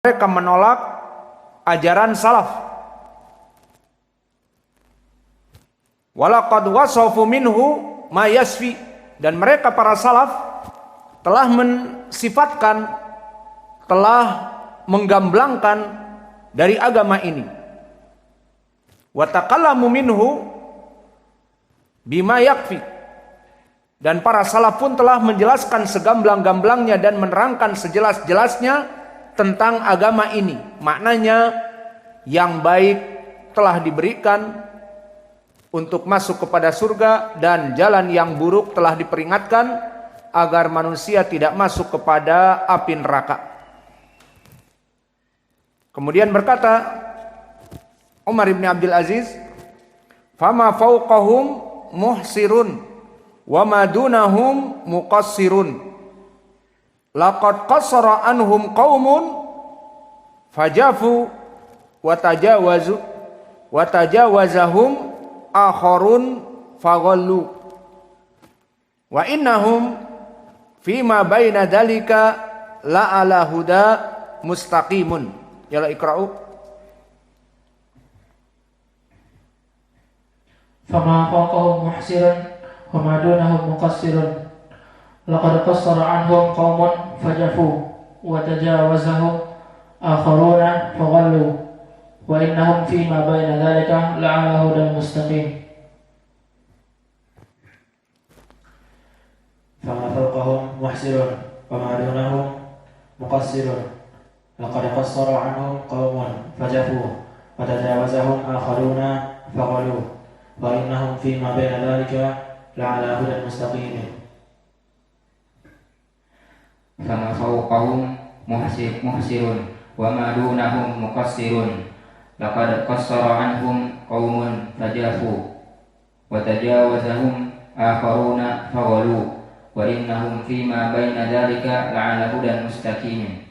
mereka menolak ajaran salaf. Walaqad wasafu minhu ma yasfi, dan mereka para salaf telah mensifatkan, telah menggamblangkan dari agama ini. Wa taqallamu minhu bima yakfi, dan para salaf pun telah menjelaskan segamblang-gamblangnya dan menerangkan sejelas-jelasnya tentang agama ini. Maknanya yang baik telah diberikan untuk masuk kepada surga, dan jalan yang buruk telah diperingatkan agar manusia tidak masuk kepada api neraka. Kemudian berkata Umar bin Abdul Aziz, "Fama fawqahum muhsirun wa ma dunahum muqassirun. Laqad qassara anhum qaumun fajafu wa tajawazahum akharun faghallu wa innahum fima baina dalika la ala huda mustaqimun." Yala ikra'u. Fama fawqahum muhsirun wa ma dunahum muqassirun. Laqad qassara anhum qaumun fajafu wa tajawazahum akharuna faghallu wa innahum fima baina dhalika la'ala hudan mustaqim. Fama fawqahum muhsirun wa ma dunahum muqassirun. Laqad qassara anhum qaumun fajafu wa tajawazahum akharuna faghallu wa innahum fima baina dhalika la'ala hudan mustaqim. Fama fawqahum muhsirun wa ma dunahum muqassirun. Laqad qassara anhum qaumun fajafu wa tajawazahum akharuna faghalu wa innahum fima baina dhalika la'ala hudan mustaqim.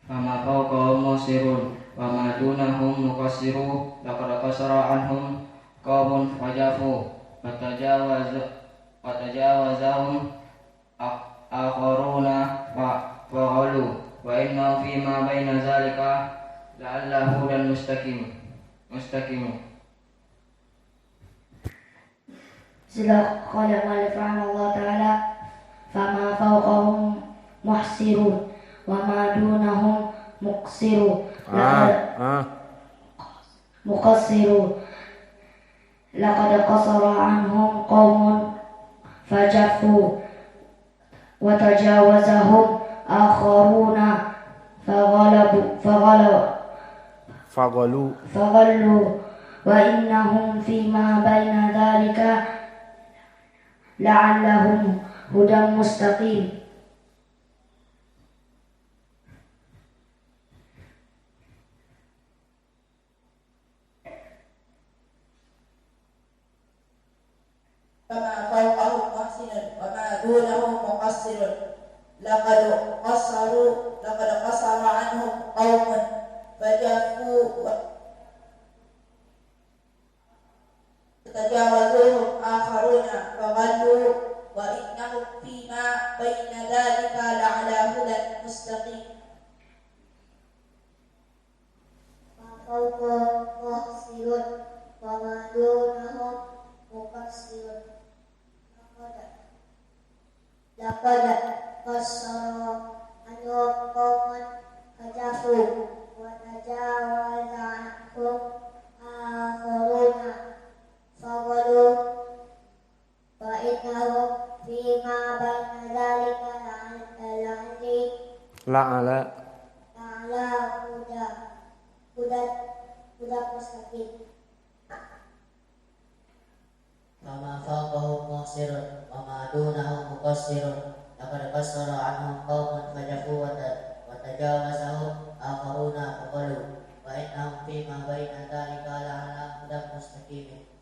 Fama fawqahum muhsirun wa ma dunahum muqassirun. Laqad qassara anhum qaumun fajafu wa tajawazahum akharuna faghalu wa innahum fima baina zalika la'alla hudan mustaqim. Sila qala ma'alif rahimahullah ta'ala, fama fawqahum muhsirun wa ma dunahum muqassirun. Laqad qassara anhum qaumun fajafu wa tajawazahum akharuna faghallu wa innahum fima baina dhalika la'allahum hudan mustaqim. Fama fawqahum muhsinun wa ma dunahum muqassirun. Laqad qassara anhum qaumun fajafu wa tajawazuhum akharuna faghallu wa innahum fima baina dhalika la'ala hudan mustaqim. Fawqahum muhsirun wa ma dunahum muqassirun. Laqad qassara anhum qaumun fajafu wa tajawazahum akharuna faghallu wa innahum fima baina dhalika La'ala hudan mustaqim. Fama fawqahum muhsirun wa ma dunahum muqassirun. Laqad qassara anhum qaumun fajafu wa tajawazahum akharuna faghallu wa innahum fima baina dhalika la'ala hudan mustaqim.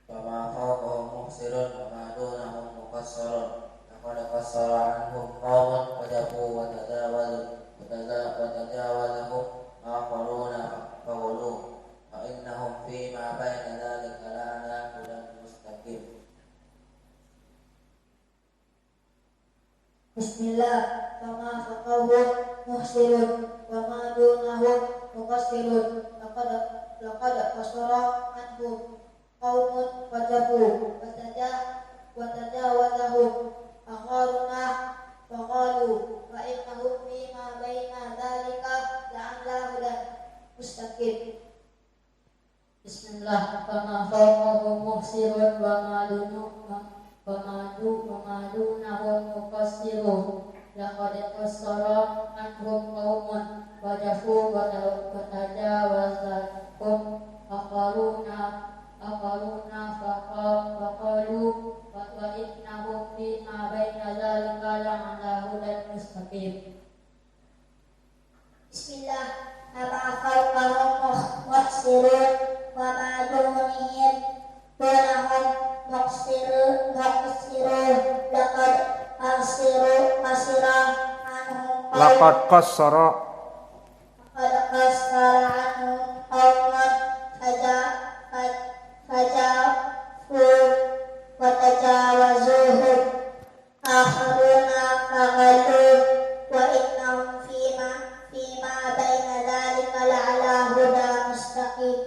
Fama fawqahum muhsirun wa ma dunahum muqassirun. Laqad qassara anhum qaumun fajafu wa tajawazahum akharuna faghallu wa innahum fima baina dhalika Bismillah. Fama faqahum muhsirun wa ma dunahum muqassirun. Laqad qasara anhum qaumun fajabu wa tajawazahum akharuna faqalu wa innahum fima baina dzalika la'allahu dan mustaqim. Bismillah. Fama faqahum muhsirun wa ma dunahum muqassirun. Laqad qasara anhum qaumun fajafu wa tajawazahum akharuna faqalu wa innahum fima baina dzalika la'allahu dan mustaqim. Bismillah. Nama fawqahum muhsirun wa ma dunahum muqassirun. Laqad qassara anhum qauman fajafu wa tajawazuhum akharuna faqalu wa innahum fima baina dzalika la'ala huda mustaqim.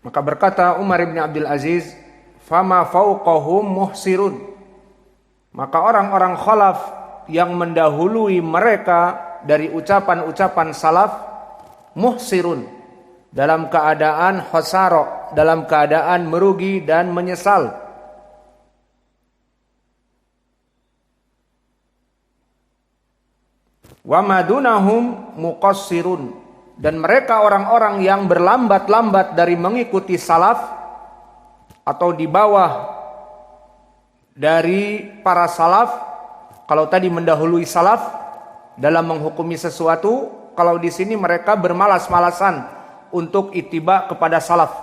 Maka berkata Umar bin Abdul Aziz, fama fauqahum muhsirun. Maka orang-orang khalaf yang mendahului mereka dari ucapan-ucapan salaf, muhsirun, dalam keadaan khosaro, dalam keadaan merugi dan menyesal. Wa madunahum muqassirun, dan mereka orang-orang yang berlambat-lambat dari mengikuti salaf atau di bawah dari para salaf. Kalau tadi mendahului salaf dalam menghukumi sesuatu, kalau di sini mereka bermalas-malasan untuk ittiba kepada salaf,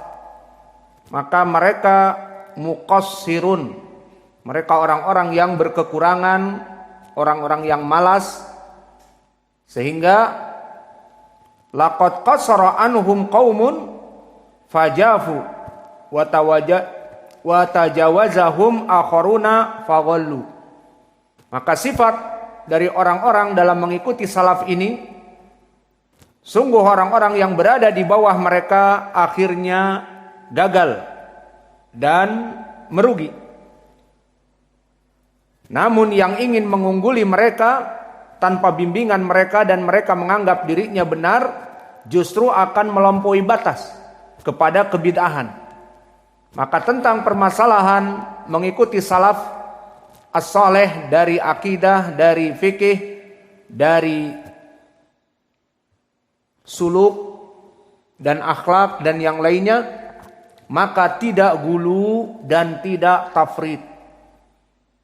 maka mereka muqassirun, mereka orang-orang yang berkekurangan, orang-orang yang malas, sehingga laqad qasara anhum qaumun fajafu wa tajawazahum akharuna faghallu. Maka sifat dari orang-orang dalam mengikuti salaf ini, sungguh orang-orang yang berada di bawah mereka akhirnya gagal dan merugi. Namun yang ingin mengungguli mereka tanpa bimbingan mereka dan mereka menganggap dirinya benar, justru akan melampaui batas kepada kebid'ahan. Maka tentang permasalahan mengikuti salaf as-saleh dari akidah, dari fikih, dari suluk dan akhlak dan yang lainnya, maka tidak gulu dan tidak tafrid.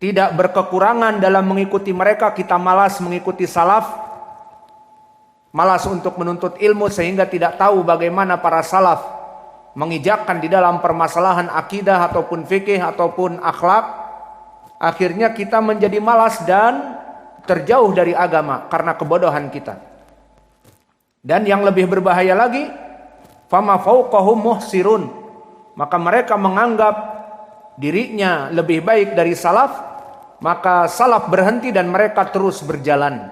Tidak berkekurangan dalam mengikuti mereka. Kita malas mengikuti salaf, malas untuk menuntut ilmu sehingga tidak tahu bagaimana para salaf mengijakkan di dalam permasalahan akidah ataupun fikih ataupun akhlak. Akhirnya kita menjadi malas dan terjauh dari agama karena kebodohan kita. Dan yang lebih berbahaya lagi, fama fauqahum muhsirun, maka mereka menganggap dirinya lebih baik dari salaf, maka salaf berhenti dan mereka terus berjalan.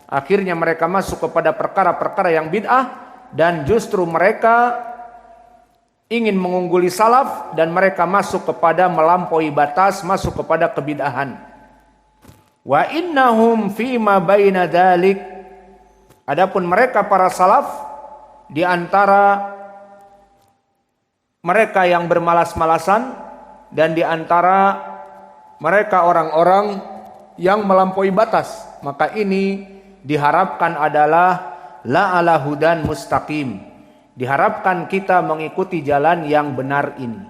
Akhirnya mereka masuk kepada perkara-perkara yang bid'ah, dan justru mereka ingin mengungguli salaf dan mereka masuk kepada melampaui batas, masuk kepada kebid'ahan. Wa innahum fima baina dzalik, adapun mereka para salaf di antara mereka yang bermalas-malasan dan di antara mereka orang-orang yang melampaui batas, maka ini diharapkan adalah la'ala hudan mustaqim. Diharapkan kita mengikuti jalan yang benar ini.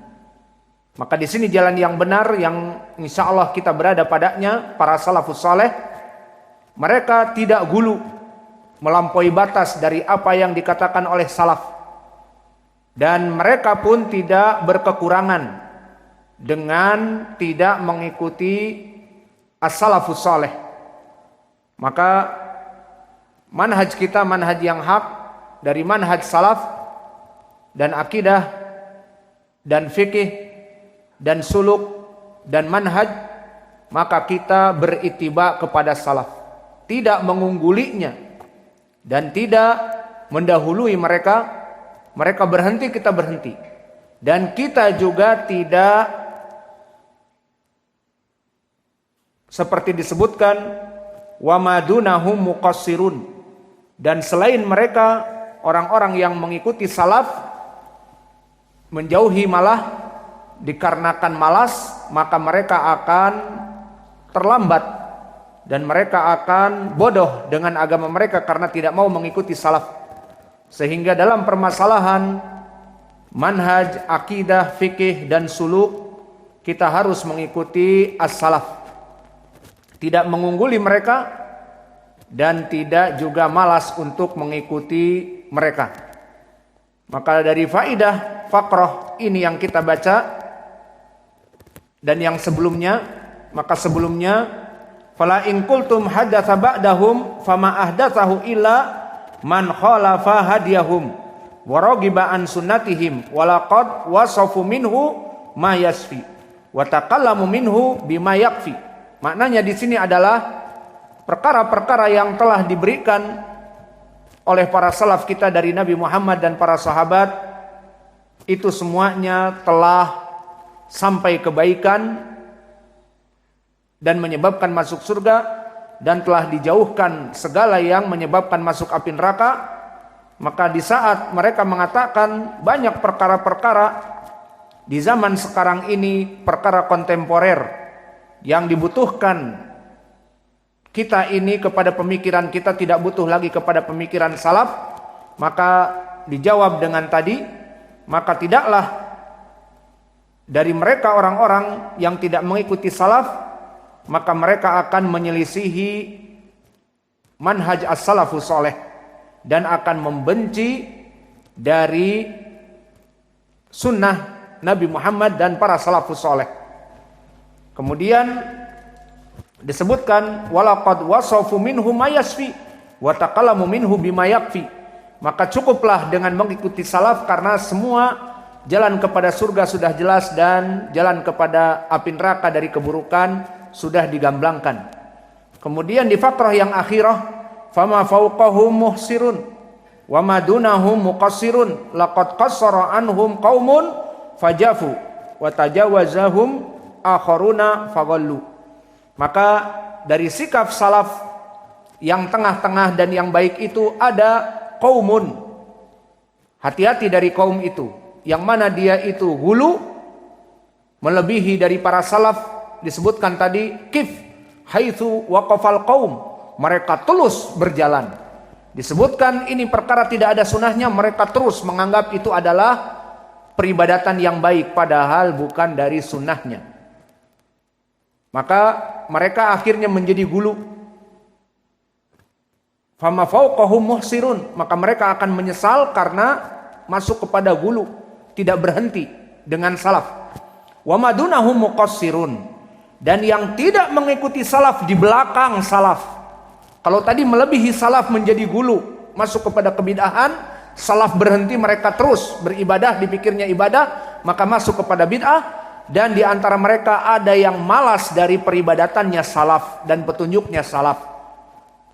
Maka di sini jalan yang benar yang insya Allah kita berada padanya, para salafus saleh, mereka tidak gulu melampaui batas dari apa yang dikatakan oleh salaf, dan mereka pun tidak berkekurangan dengan tidak mengikuti as-salafus saleh. Maka manhaj kita manhaj yang hak dari manhaj salaf dan akidah dan fikih dan suluk dan manhaj maka kita berittiba kepada salaf, tidak mengunggulinya dan tidak mendahului mereka. Mereka berhenti, kita berhenti, dan kita juga tidak seperti disebutkan wa madunahum muqassirun, dan selain mereka orang-orang yang mengikuti salaf menjauhi malah dikarenakan malas, maka mereka akan terlambat dan mereka akan bodoh dengan agama mereka karena tidak mau mengikuti salaf. Sehingga dalam permasalahan manhaj, akidah, fikih dan suluk, kita harus mengikuti as-salaf, tidak mengungguli mereka dan tidak juga malas untuk mengikuti mereka. Maka dari faidah faqrah ini yang kita baca dan yang sebelumnya, maka sebelumnya fala in qultum hadatsa ba'dahum fama ahdatsahu illa man khalafa hadiyahum wa ragiba an sunnatihim wa laqad wasafu minhu ma yasfi wa taqallamu minhu bima yakfi. Maknanya di sini adalah perkara-perkara yang telah diberikan oleh para salaf kita dari Nabi Muhammad dan para sahabat, itu semuanya telah sampai kebaikan dan menyebabkan masuk surga, dan telah dijauhkan segala yang menyebabkan masuk api neraka. Maka di saat mereka mengatakan banyak perkara-perkara di zaman sekarang ini, perkara kontemporer yang dibutuhkan kita ini kepada pemikiran kita, tidak butuh lagi kepada pemikiran salaf, maka dijawab dengan tadi, maka tidaklah dari mereka orang-orang yang tidak mengikuti salaf, maka mereka akan menyelisihi manhaj as-salafus saleh dan akan membenci dari sunnah Nabi Muhammad dan para salafus saleh. Kemudian disebutkan walaqad wasafu minhu ma yasfi wa taqallamu minhu bima yakfi. Maka cukuplah dengan mengikuti salaf karena semua jalan kepada surga sudah jelas dan jalan kepada api neraka dari keburukan sudah digamblangkan. Kemudian di fakrah yang akhirah, fama fawqahum muhsirun wa madunahum muqassirun laqad qassara anhum qaumun fajafu wa tajawazahum akharuna faghallu. Maka dari sikap salaf yang tengah-tengah dan yang baik itu ada qaumun. Hati-hati dari kaum itu, yang mana dia itu hulu, melebihi dari para salaf. Disebutkan tadi kif haitsu waqafal qaum, mereka terus berjalan. Disebutkan ini perkara tidak ada sunnahnya, mereka terus menganggap itu adalah peribadatan yang baik padahal bukan dari sunnahnya. Maka mereka akhirnya menjadi gulu. Fama fawqahum muhsirun, maka mereka akan menyesal karena masuk kepada gulu, tidak berhenti dengan salaf. Wa madunahum muqassirun, dan yang tidak mengikuti salaf di belakang salaf. Kalau tadi melebihi salaf menjadi gulu, masuk kepada kebid'ahan, salaf berhenti, mereka terus beribadah, dipikirnya ibadah, maka masuk kepada bid'ah. Dan di antara mereka ada yang malas dari peribadatannya salaf dan petunjuknya salaf.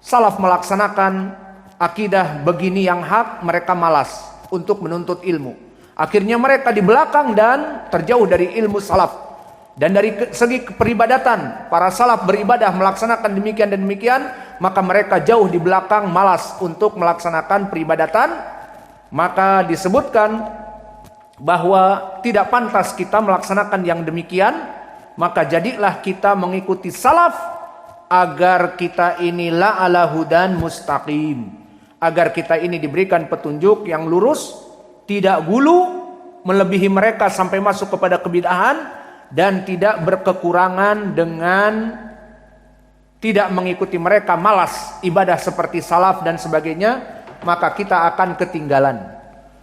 Salaf melaksanakan akidah begini yang hak, mereka malas untuk menuntut ilmu. Akhirnya mereka di belakang dan terjauh dari ilmu salaf. Dan dari segi peribadatan, para salaf beribadah melaksanakan demikian dan demikian, maka mereka jauh di belakang, malas untuk melaksanakan peribadatan. Maka disebutkan bahwa tidak pantas kita melaksanakan yang demikian, maka jadilah kita mengikuti salaf agar kita ini la ala hudan mustaqim, agar kita ini diberikan petunjuk yang lurus, tidak gulu melebihi mereka sampai masuk kepada kebid'ahan, dan tidak berkekurangan dengan tidak mengikuti mereka, malas ibadah seperti salaf dan sebagainya, maka kita akan ketinggalan.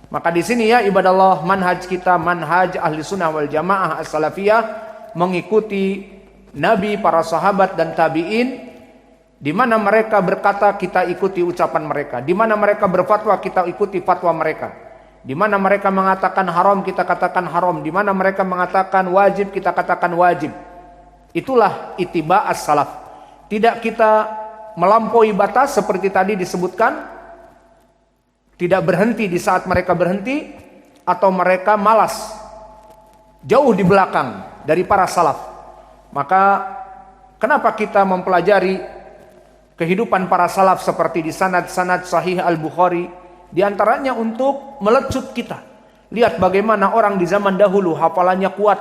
Maka di sini ya ibadah Allah, manhaj kita manhaj ahli sunnah wal jamaah as-salafiyah, mengikuti Nabi, para sahabat dan tabi'in. Di mana mereka berkata kita ikuti ucapan mereka, di mana mereka berfatwa kita ikuti fatwa mereka. Di mana mereka mengatakan haram kita katakan haram, di mana mereka mengatakan wajib kita katakan wajib. Itulah ittiba as-salaf. Tidak kita melampaui batas seperti tadi disebutkan, tidak berhenti di saat mereka berhenti, atau mereka malas jauh di belakang dari para salaf. Maka kenapa kita mempelajari kehidupan para salaf seperti di sanad-sanad sahih Al-Bukhari? Di antaranya untuk melecut kita. Lihat bagaimana orang di zaman dahulu hafalannya kuat,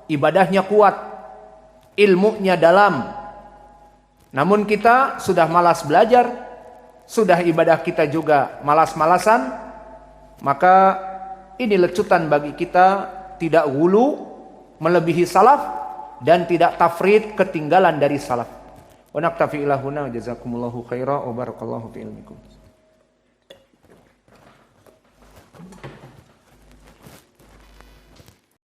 ibadahnya kuat, ilmunya dalam. Namun kita sudah malas belajar, sudah ibadah kita juga malas-malasan. Maka ini lecutan bagi kita, tidak ghulu melebihi salaf dan tidak tafrid ketinggalan dari salaf. Wa naktafi ila huna, jazakumullahu khairan wa barakallahu fi ilmikum.